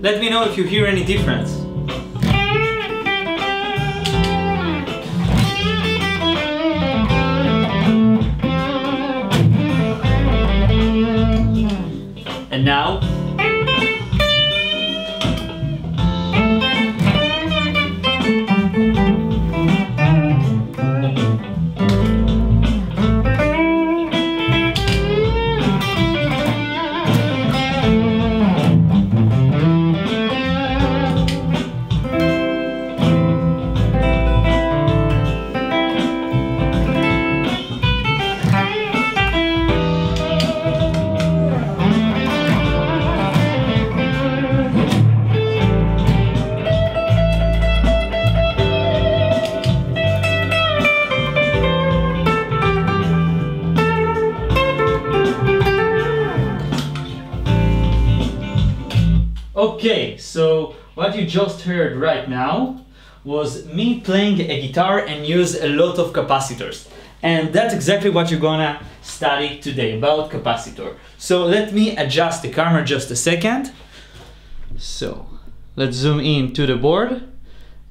Let me know if you hear any difference. And now, okay, so what you just heard right now was me playing a guitar and use a lot of capacitors. And that's exactly what you're gonna study today, about capacitor. So let me adjust the camera just a second. So let's zoom in to the board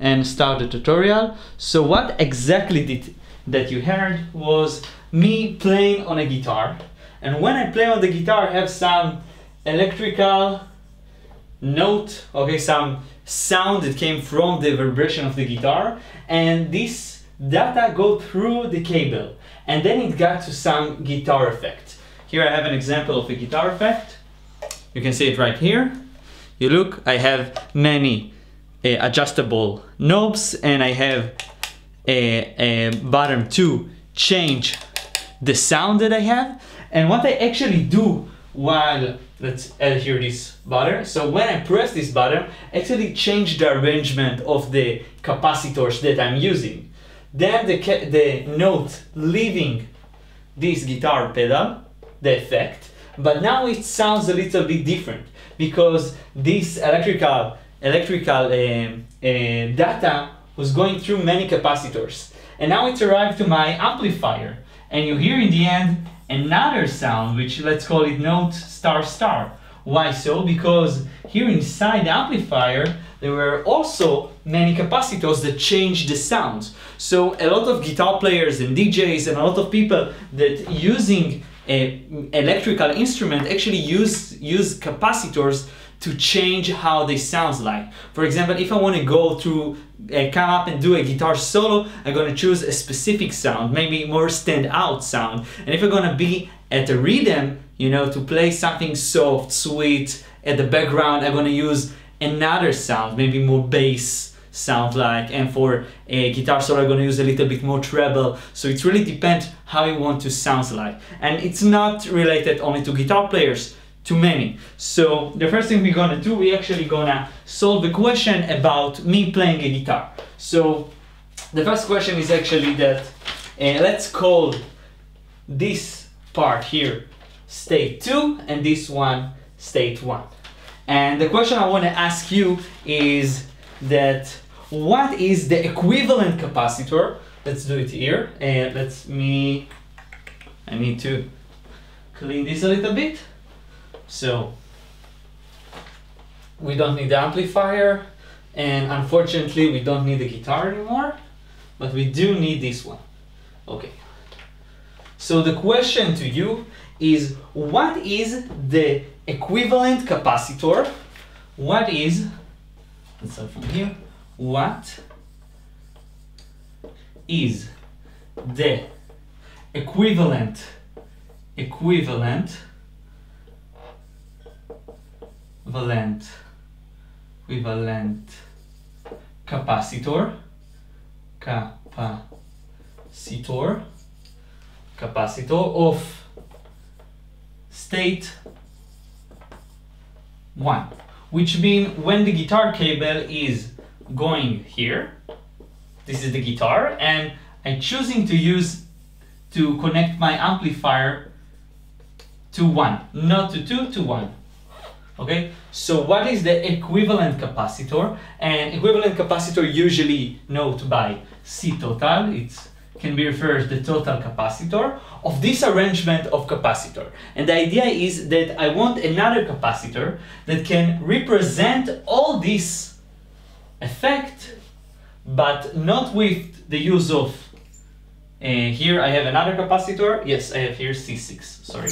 and start the tutorial. So what exactly that you heard was me playing on a guitar. And when I play on the guitar, I have some electrical note, okay, some sound that came from the vibration of the guitar, and this data go through the cable, and then it got to some guitar effect. Here I have an example of a guitar effect. You can see it right here. You look, I have many adjustable knobs, and I have a button to change the sound that I have. And what I actually do while, let's add here this button. So when I press this button, actually change the arrangement of the capacitors that I'm using. Then the note leaving this guitar pedal, the effect, but now it sounds a little bit different because this electrical data was going through many capacitors. And now it's arrived to my amplifier. And you hear in the end another sound, which let's call it note star star. Why so? Because here inside the amplifier there were also many capacitors that changed the sounds. So a lot of guitar players and DJs and a lot of people that using an electrical instrument actually use capacitors to change how they sound like. For example, if I want to go through, come up and do a guitar solo, I'm going to choose a specific sound, maybe more stand out sound. And if I'm going to be at a rhythm, you know, to play something soft, sweet at the background, I'm going to use another sound, maybe more bass sound like. And for a guitar solo, I'm going to use a little bit more treble. So it really depends how you want to sound like. And it's not related only to guitar players, to many. So the first thing we're gonna do, we're actually gonna solve a question about me playing a guitar. So the first question is actually that, let's call this part here state 2 and this one state 1. And the question I want to ask you is that what is the equivalent capacitor? Let's do it here. And I need to clean this a little bit. So we don't need the amplifier, and unfortunately we don't need the guitar anymore, but we do need this one. Okay. So the question to you is, what is the equivalent capacitor? What is, let's start from here, what is the equivalent capacitor of state 1, which means when the guitar cable is going here, this is the guitar, and I'm choosing to connect my amplifier to 1, not to 2, to 1. Okay, so what is the equivalent capacitor? And equivalent capacitor usually noted by C total, it's can be referred as the total capacitor of this arrangement of capacitor. And the idea is that I want another capacitor that can represent all this effect, but not with the use of here I have another capacitor. Yes, I have here C6. Sorry,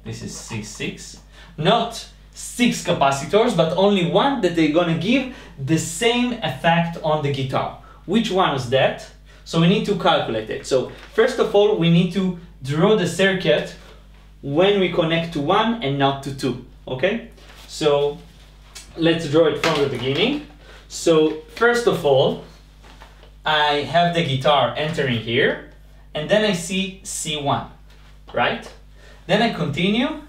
this is C6. Not 6 capacitors, but only one that they're gonna give the same effect on the guitar. Which one is that? So we need to calculate it. So first of all, we need to draw the circuit when we connect to 1 and not to 2. Okay? So let's draw it from the beginning. So first of all, I have the guitar entering here, and then I see C1, right? Then I continue,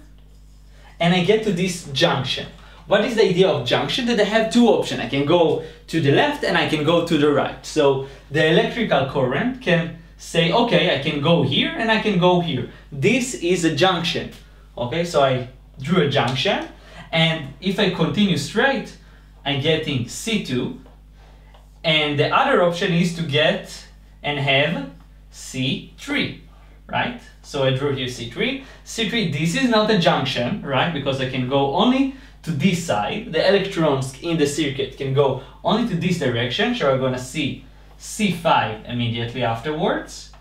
and I get to this junction. What is the idea of junction? That I have two options. I can go to the left and I can go to the right. So the electrical current can say, okay, I can go here and I can go here. This is a junction. Okay, so I drew a junction, and if I continue straight, I'm getting C2, and the other option is to get and have C3, right? So I drew here C3. C3, this is not a junction, right? Because I can go only to this side. The electrons in the circuit can go only to this direction. So I'm gonna see C5 immediately afterwards.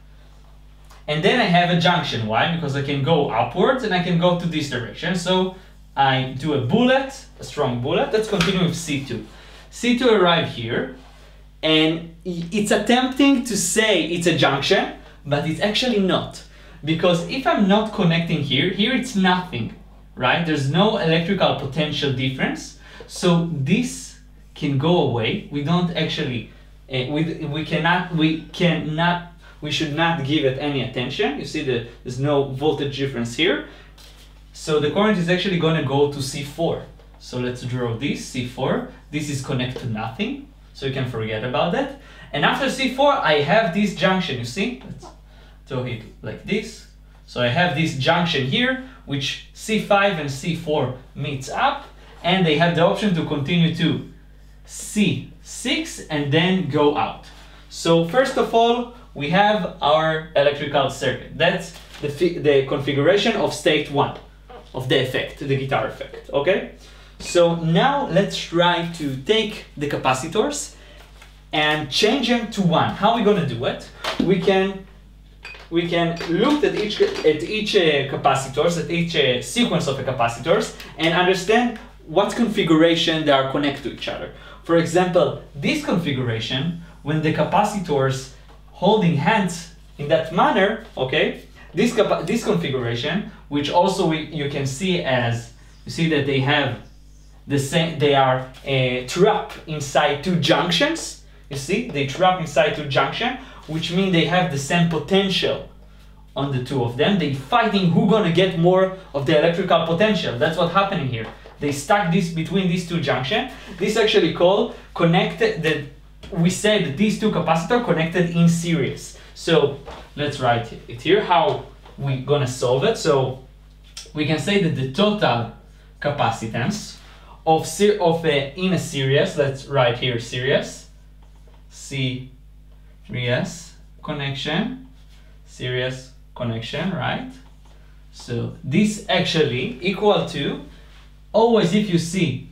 And then I have a junction. Why? Because I can go upwards and I can go to this direction. So I do a bullet, a strong bullet. Let's continue with C2. C2 arrive here, and it's attempting to say it's a junction, but it's actually not. Because if I'm not connecting here, here it's nothing, right? There's no electrical potential difference. So this can go away. We don't actually, we should not give it any attention. You see that there's no voltage difference here. So the current is actually going to go to C4. So let's draw this, C4. This is connected to nothing, so you can forget about that. And after C4, I have this junction, you see? Let's draw it like this. So I have this junction here, which C5 and C4 meets up, and they have the option to continue to C6 and then go out. So first of all, we have our electrical circuit. That's the configuration of state 1 of the effect, the guitar effect, okay? So now let's try to take the capacitors and change them to 1. How are we going to do it? We can look at each capacitors, at each sequence of the capacitors, and understand what configuration they are connected to each other. For example, this configuration, when the capacitors holding hands in that manner, okay, this configuration, which also you can see as, you see that they have the same, they are trapped inside two junctions. You see, they trap inside two junctions, which means they have the same potential on the two of them. They fighting who gonna get more of the electrical potential. That's what's happening here. They stuck this between these two junctions. This actually called connected, that we say that these two capacitors connected in series. So let's write it here, how we gonna solve it. So we can say that the total capacitance in a series, let's write here series, C3S connection, series connection, right? So this actually equal to, always if you see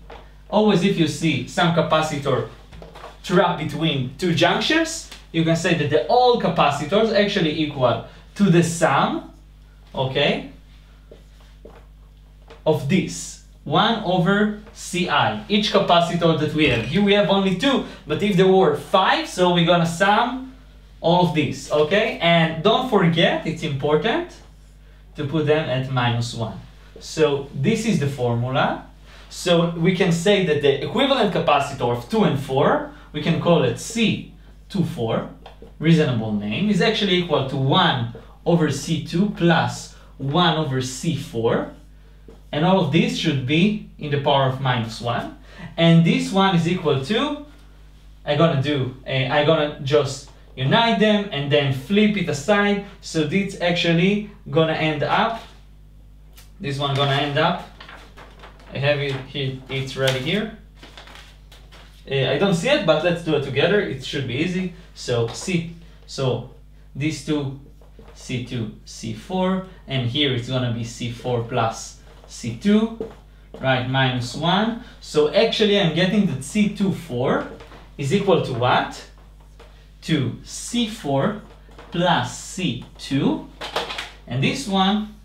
some capacitor trapped between two junctions, you can say that all capacitors actually equal to the sum, okay, of this 1 over Ci. Each capacitor that we have. Here we have only 2, but if there were 5, so we're gonna sum all of these, okay? And don't forget, it's important to put them at -1. So this is the formula. So we can say that the equivalent capacitor of 2 and 4, we can call it C24, reasonable name, is actually equal to 1 over C2 plus 1 over C4. And all of this should be in the power of -1. And this one is equal to, I'm gonna just unite them and then flip it aside. So this actually gonna end up, this one gonna end up, I have it here, it's ready here. I don't see it, but let's do it together. It should be easy. So these two C2, C4, and here it's gonna be C4 plus C2, right, minus 1. So actually I'm getting that C24 is equal to what? To C4 plus C2, and this one,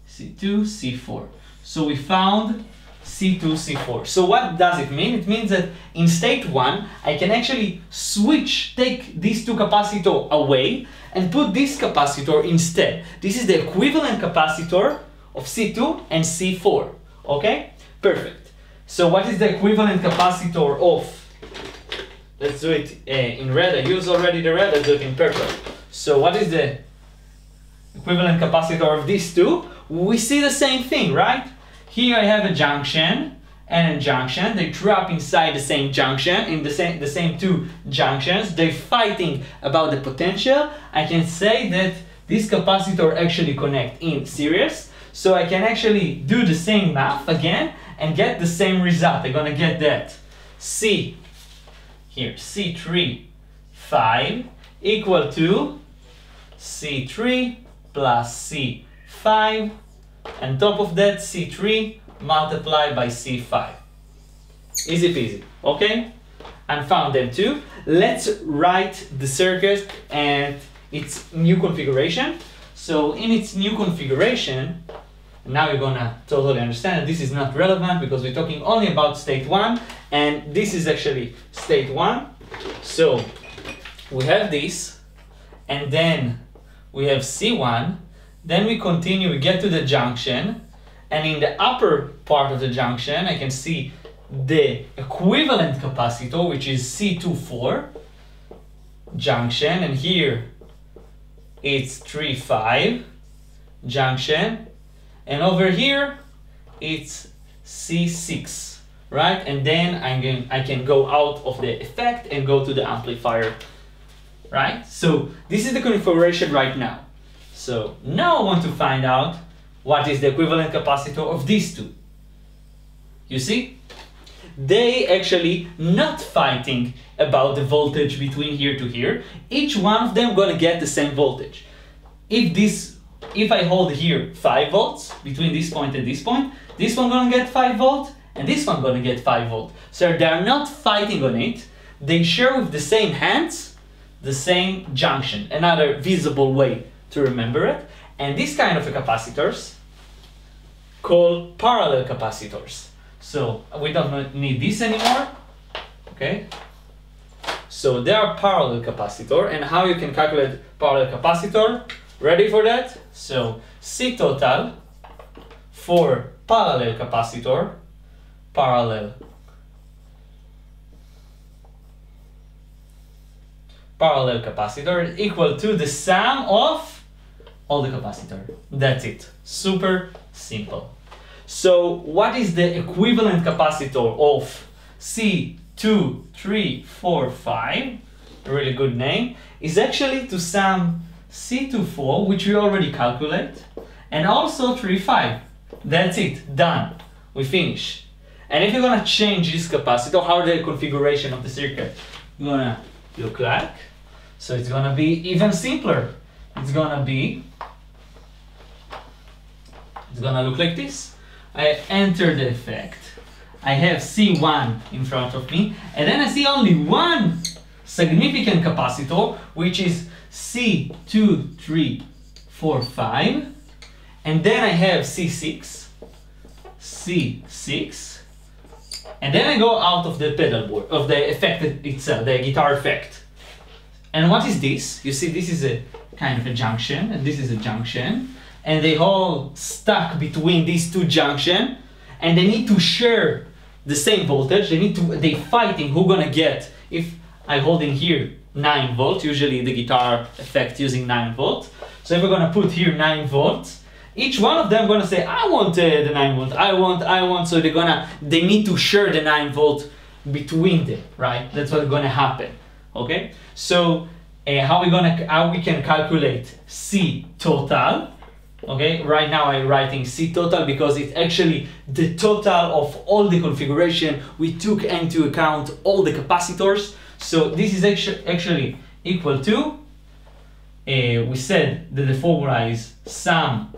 C2, C4. So we found C2, C4. So what does it mean? It means that in state 1, I can actually take these two capacitors away and put this capacitor instead. This is the equivalent capacitor of C2 and C4. Okay? Perfect. So what is the equivalent capacitor of? Let's do it in red. I used already the red. Let's do it in purple. So what is the equivalent capacitor of these two? We see the same thing, right? Here I have a junction and a junction. They trap inside the same junction, in the same two junctions. They're fighting about the potential. I can say that this capacitor actually connect in series. So I can actually do the same math again and get the same result. I'm gonna get that C3 5 equal to C3 plus C5, and top of that C3 multiplied by C5. Easy peasy, okay? And found them too. Let's write the circuit and its new configuration. So in its new configuration, now you're gonna totally understand that this is not relevant because we're talking only about state 1, and this is actually state 1. So we have this, and then we have C1, then we continue, we get to the junction, and in the upper part of the junction I can see the equivalent capacitor, which is C24 junction, and here it's 3,5 junction, and over here it's C6, right? And then I can go out of the effect and go to the amplifier, right? So this is the configuration right now. So now I want to find out what is the equivalent capacitor of these two. You see? They actually not fighting about the voltage between here to here. Each one of them gonna get the same voltage. If I hold here 5 volts between this point and this point, this one gonna get 5 volts and this one gonna get 5 volts. So they are not fighting on it. They share with the same hands, the same junction. Another visible way to remember it. And this kind of capacitors called parallel capacitors. So we don't need this anymore. Okay. So they are parallel capacitor, and how you can calculate parallel capacitor? Ready for that? So C total for parallel capacitor, parallel capacitor is equal to the sum of all the capacitor. That's it. Super simple. So what is the equivalent capacitor of C2, 3, 4, 5? A really good name. Is actually to sum C24, which we already calculate, and also 3, 5. That's it. Done. We finish. And if you're gonna change this capacitor, how the configuration of the circuit gonna look like? So it's gonna be even simpler. It's gonna look like this. I enter the effect. I have C1 in front of me, and then I see only one significant capacitor, which is C2, 3, 4, 5, and then I have C6, C6, and then I go out of the pedal board, of the effect itself, the guitar effect. And what is this? You see, this is a kind of a junction, and this is a junction, and they all stuck between these two junctions, and they need to share the same voltage. They fighting who gonna get. If I hold in here 9 volts, usually the guitar effect using 9 volts. So if we're gonna put here 9 volts, each one of them gonna say, I want the 9 volts, I want. So they need to share the 9 volts between them, right? That's what's gonna happen. Okay. So how we can calculate C total? Okay, right now I'm writing C total because it's actually the total of all the configuration. We took into account all the capacitors. So this is actually equal to we said that the formula is the sum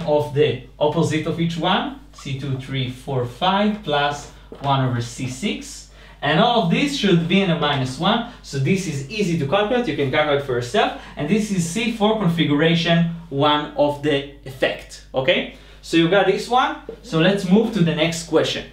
of the opposite of each one, C2, 3, 4, 5, plus 1 over C6. And all of this should be in a minus 1, so this is easy to calculate, you can calculate for yourself. And this is C4 configuration 1 of the effect, okay? So you got this one, so let's move to the next question.